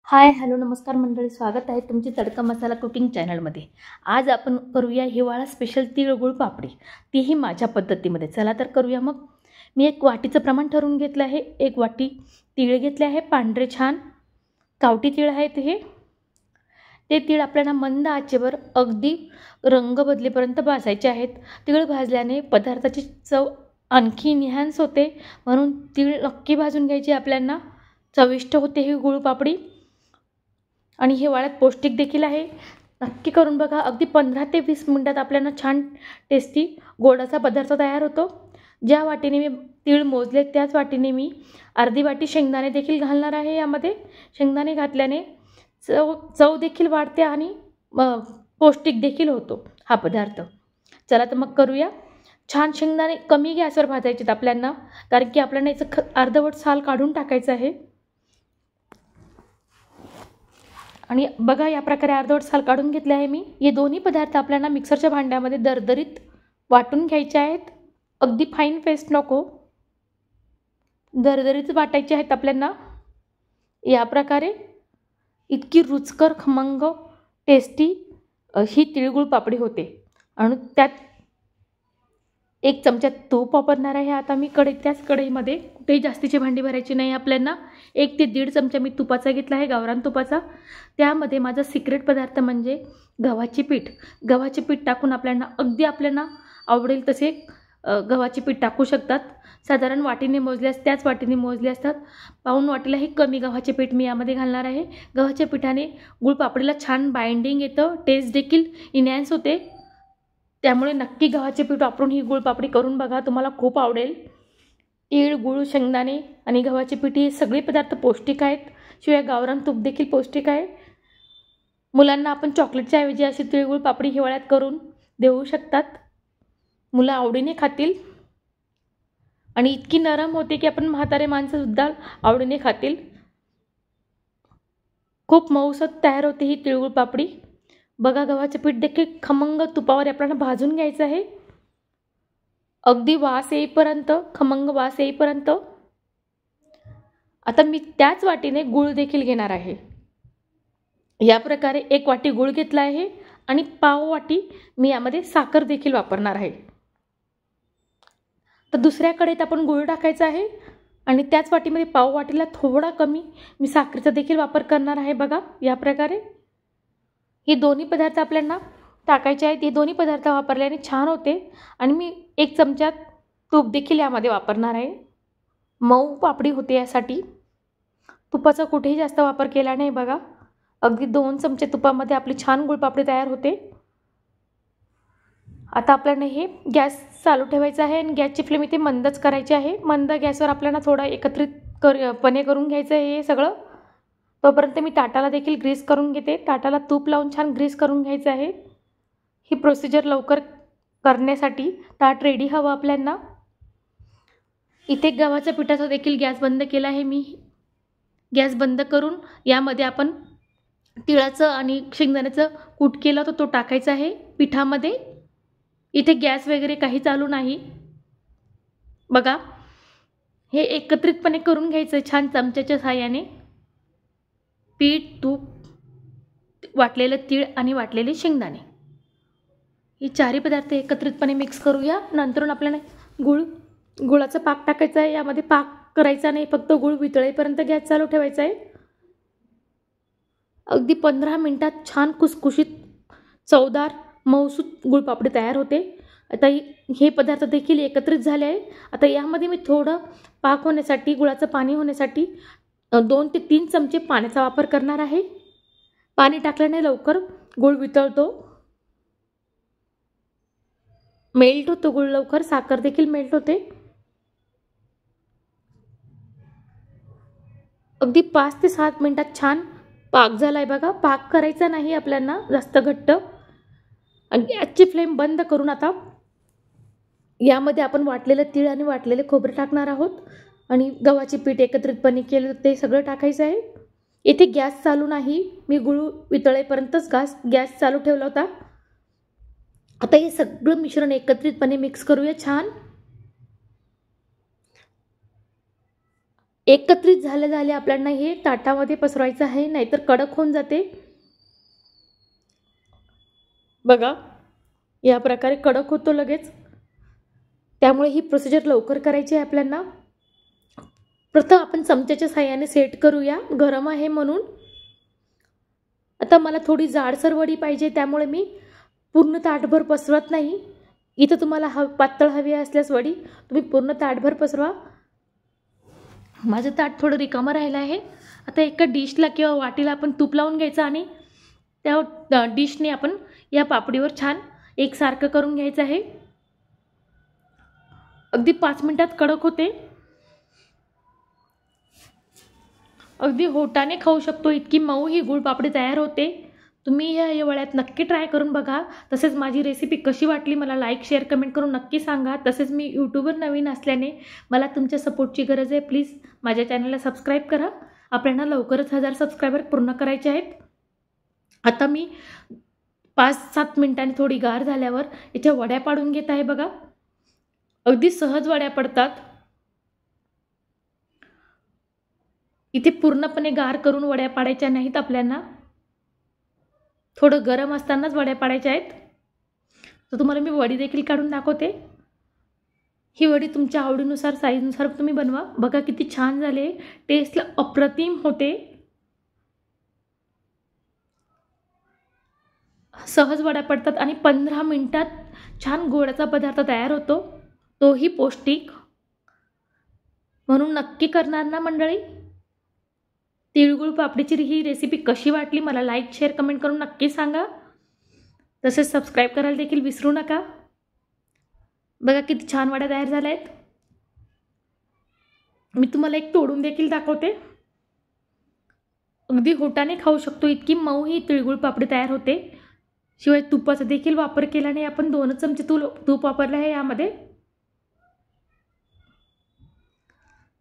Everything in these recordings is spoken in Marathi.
हाय हॅलो नमस्कार मंडळी, स्वागत आहे तुमचे तडका मसाला कुकिंग चॅनलमध्ये। आज आपण करूया हिवाळा स्पेशल तिळगुळ पापडी, तीही माझ्या पद्धतीमध्ये। चला तर करूया मग। मी एक वाटीचं प्रमाण ठरवून घेतलं आहे। एक वाटी तीळ घेतले आहे, पांढरे छान गावठी तीळ आहेत हे। ते तीळ आपल्याला मंद आचेवर अगदी रंग बदलेपर्यंत भाजायचे आहेत। तीळ भाजल्याने पदार्थाची चव आणखी एन्हान्स होते, म्हणून तीळ नक्की भाजून घ्यायची आपल्याला। चविष्ट होते ही गुळ पापडी आणि हिवाळ्यात पौष्टिक देखील आहे। नक्की करून बघा। अगदी 15 ते 20 मिनिटात आपल्याला छान टेस्टी गोडाचा पदार्थ तयार होतो। ज्या वाटीने मी तीळ मोजले त्याच वाटीने मी अर्धी वाटी शेंगदाणे देखील घालणार आहे यामध्ये। शेंगदाणे घातल्याने चव देखील वाढते आणि पौष्टिक देखील होतो हा पदार्थ। चला तर मग करूया। छान शेंगदाणे कमी गॅसवर भाजायचे आपल्याला, कारण की आपल्याला याचं अर्धवट साल काढून टाकायचं आहे। आणि बघा या प्रकारे अर्धवट साल काढून घेतले आहे मी। हे दोन्ही पदार्थ आपल्याला मिक्सरच्या भांड्यामध्ये दरदरीत वाटून घ्यायचे आहेत। अगदी फाईन पेस्ट नको, दरदरीत वाटायचे आहेत आपल्याला। या प्रकारे इतकी रुचकर खमंग टेस्टी ही तिळगुळ पापडी होते। आणि त्यात एक चमचा तूप वापरणार आहे आता मी। त्याच कढईमध्ये कुठेही जास्तीची भांडी भरायची नाही आपल्याला। 1 ते 1.5 चमचा मी तुपाचा घेतला आहे, गावरान तुपाचा। त्यामध्ये माझा सिक्रेट पदार्थ म्हणजे गव्हाचे पीठ। गव्हाचे पीठ टाकून आपल्याला अगदी आपल्याला आवडेल तसे गव्हाचे पीठ टाकू शकतात। साधारण वाटीने मोजल्यास त्याच वाटीने मोजले असतात। पाऊण वाटीलाही कमी गव्हाचे पीठ मी यामध्ये घालणार आहे। गव्हाच्या पीठाने गुळ पापडीला छान बाइंडिंग येतं, टेस्ट देखील एन्हान्स होते। त्यामुळे नक्की गव्हाचे पीठ वापरून ही गुळ पापडी करून बघा, तुम्हाला खूप आवडेल। तीळ, गुळ, शेंगदाणे आणि गव्हाचे पीठ हे सगळे पदार्थ पौष्टिक आहेत। शिवाय गावरान तूप देखील पौष्टिक आहे। मुलांना आपण चॉकलेटच्या ऐवजी अशी तिळगुळ पापडी हिवाळ्यात करून देऊ शकतात। मुलं आवडीने खातील आणि इतकी नरम होते की आपण म्हातारे माणसं सुद्धा आवडीने खातील। खूप मऊसत तयार होते ही तिळगुळ पापडी। बघा गव्हाचे पीठ देखील खमंग तुपावर आपल्याला भाजून घ्यायचं आहे, अगदी वास येईपर्यंत, खमंग वास येईपर्यंत। आता मी त्याच वाटीने गुळ देखील घेणार आहे। या प्रकारे 1 वाटी गुळ घेतला आहे आणि पाव वाटी मी यामध्ये साखर देखील वापरणार आहे। तर दुसऱ्या कढईत आपण गुळ टाकायचा आहे आणि त्याच वाटीमध्ये पाव वाटीला थोडा कमी मी साखरेचा देखील वापर करणार आहे। बघा या प्रकारे हे दोन्ही पदार्थ आपल्याला टाकायचे आहेत। हे दोन्ही पदार्थ वापरल्याने छान होते। आणि मी 1 चमचा तूप देखील यामध्ये वापरणार आहे। मऊ पापडी होते यासाठी तुपाचा कुठेही जास्त वापर केला नाही। बघा अगदी 2 चमचे तुपामध्ये आपली छान गुळपापडी तयार होते। आता आपल्याला हे गॅस चालू ठेवायचा आहे आणि गॅसची फ्लेम इथे मंदच करायची आहे। मंद गॅसवर आपल्याला थोडा एकत्रितपणे करून घ्यायचं आहे हे सगळं। तोपर्यंत मी ताटाला देखील ग्रीस करून घेते। ताटाला तूप लावून छान ग्रीस करून घ्यायचं आहे। ही प्रोसिजर लवकर करण्यासाठी ताट रेडी हवं आपल्याला। इथे गव्हाच्या पिठाचा देखील गॅस बंद केला आहे मी। गॅस बंद करून यामध्ये आपण तिळाचं आणि शेंगदाण्याचं कूट केला होता तो टाकायचा आहे पिठामध्ये। इथे गॅस वगैरे काही चालू नाही। बघा हे एकत्रितपणे करून घ्यायचं छान चमच्याच्या सहाय्याने। पीठ, तूप, वाटलेले तीळ आणि वाटलेले शेंगदाणे हे चारही पदार्थ एकत्रितपणे मिक्स करूया। नंतर आपल्याला गुळाचा पाक टाकायचा आहे। यामध्ये पाक करायचा नाही, फक्त गुळ वितळेपर्यंत गॅस चालू ठेवायचा आहे। अगदी 15 मिनिटात छान कुसकुशीत चवदार मऊसूत गुळपापडी तयार होते। आता हे पदार्थ देखील एकत्रित झाले आहे। आता यामध्ये मी थोडं पाक होण्यासाठी, गुळाचं पाणी होण्यासाठी 2 ते 3 चमचे पाण्याचा वापर करणार आहे। पाणी टाकल्याने लवकर गुळ वितळतो, मेल्ट होतो गुळ लवकर, साखर देखील मेल्ट होते। अगदी 5 ते 7 मिनिटात छान पाक झालाय। बघा पाक करायचा नाही आपल्याला जास्त घट्ट। आणि गॅसची फ्लेम बंद करून आता यामध्ये आपण वाटलेलं तीळ आणि वाटलेले खोबरे टाकणार आहोत आणि गव्हाचे पीठ एकत्रितपणे केले ते सगळं टाकायचं आहे। इथे गॅस चालू नाही, मी गुळ वितळेपर्यंतच गॅस चालू ठेवला होता। आता हे सगळं मिश्रण एकत्रितपणे मिक्स करूया छान। एकत्रित झाले आपल्याला हे ताटामध्ये पसरवायचं आहे, नाहीतर कडक होऊन जाते. बघा या प्रकारे कडक होतो लगेच. त्यामुळे ही प्रोसिजर लवकर करायची आहे आपल्याला. प्रथम आपण चमच्याच्या साहाय्याने सेट करूया, गरम आहे म्हणून. आता मला थोडी जाडसर वडी पाहिजे, त्यामुळे मी पूर्ण ताटभर पसरवत नाही. इथं तुम्हाला पातळ हवी असल्यास वडी तुम्ही पूर्ण ताटभर पसरवा. माझं ताट थोडं रिकामं राहिलं आहे. आता एका डिशला किंवा वाटीला आपण तूप लावून घ्यायचं आणि त्या डिशने आपण या पापडीवर छान एकसारखं करून घ्यायचं आहे. अगदी 5 मिनिटात कडक होते. अगदी होटाने खाऊ शकतो इतकी मऊ ही गुळपापडी तयार होते. तुम्ही या वड्यात नक्की ट्राय करून बघा. तसेच माझी रेसिपी कशी वाटली मला लाईक शेअर कमेंट करून नक्की सांगा. तसेच मी यूट्यूबवर नवीन असल्याने मला तुमच्या सपोर्टची गरज आहे. प्लीज माझ्या चॅनलला सबस्क्राईब करा. आपल्याला लवकरच 1000 सबस्क्रायबर पूर्ण करायचे आहेत. आता मी 5-7 मिनिटांनी थोडी गार झाल्यावर याच्या वड्या पाडून घेत आहे. बघा अगदी सहज वड्या पडतात. इथे पूर्णपणे गार करून वड्या पाडायच्या नाहीत आपल्याला. थोडं गरम असतानाच वड्या पाडायच्या आहेत. तर तुम्हाला मी वडी देखील काढून दाखवते. ही वडी तुमच्या आवडीनुसार साईजनुसार तुम्ही बनवा. बघा किती छान झाले. टेस्टला अप्रतिम होते. सहज वड्या पडतात आणि 15 मिनिटात छान गोडाचा पदार्थ तयार होतो, तोही पौष्टिक. म्हणून नक्की करणार ना मंडळी. तिळगुळ पापडीची ही रेसिपी कशी वाटली मला लाईक शेअर कमेंट करून नक्की सांगा. तसेच सबस्क्राईब करायला देखील विसरू नका. बघा किती छान वड्या तयार झाल्या आहेत. मी तुम्हाला एक तोडून देखील दाखवते. अगदी होटाने खाऊ शकतो इतकी मऊ ही तिळगुळ पापडी तयार होते. शिवाय तुपाचा देखील वापर केल्याने आपण 2 चमचे तूप वापरले आहे यामध्ये.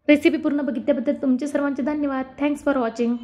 रेसिपी पूर्ण बघितल्याबद्दल तुमचे सर्वांचे धन्यवाद. Thanks for watching.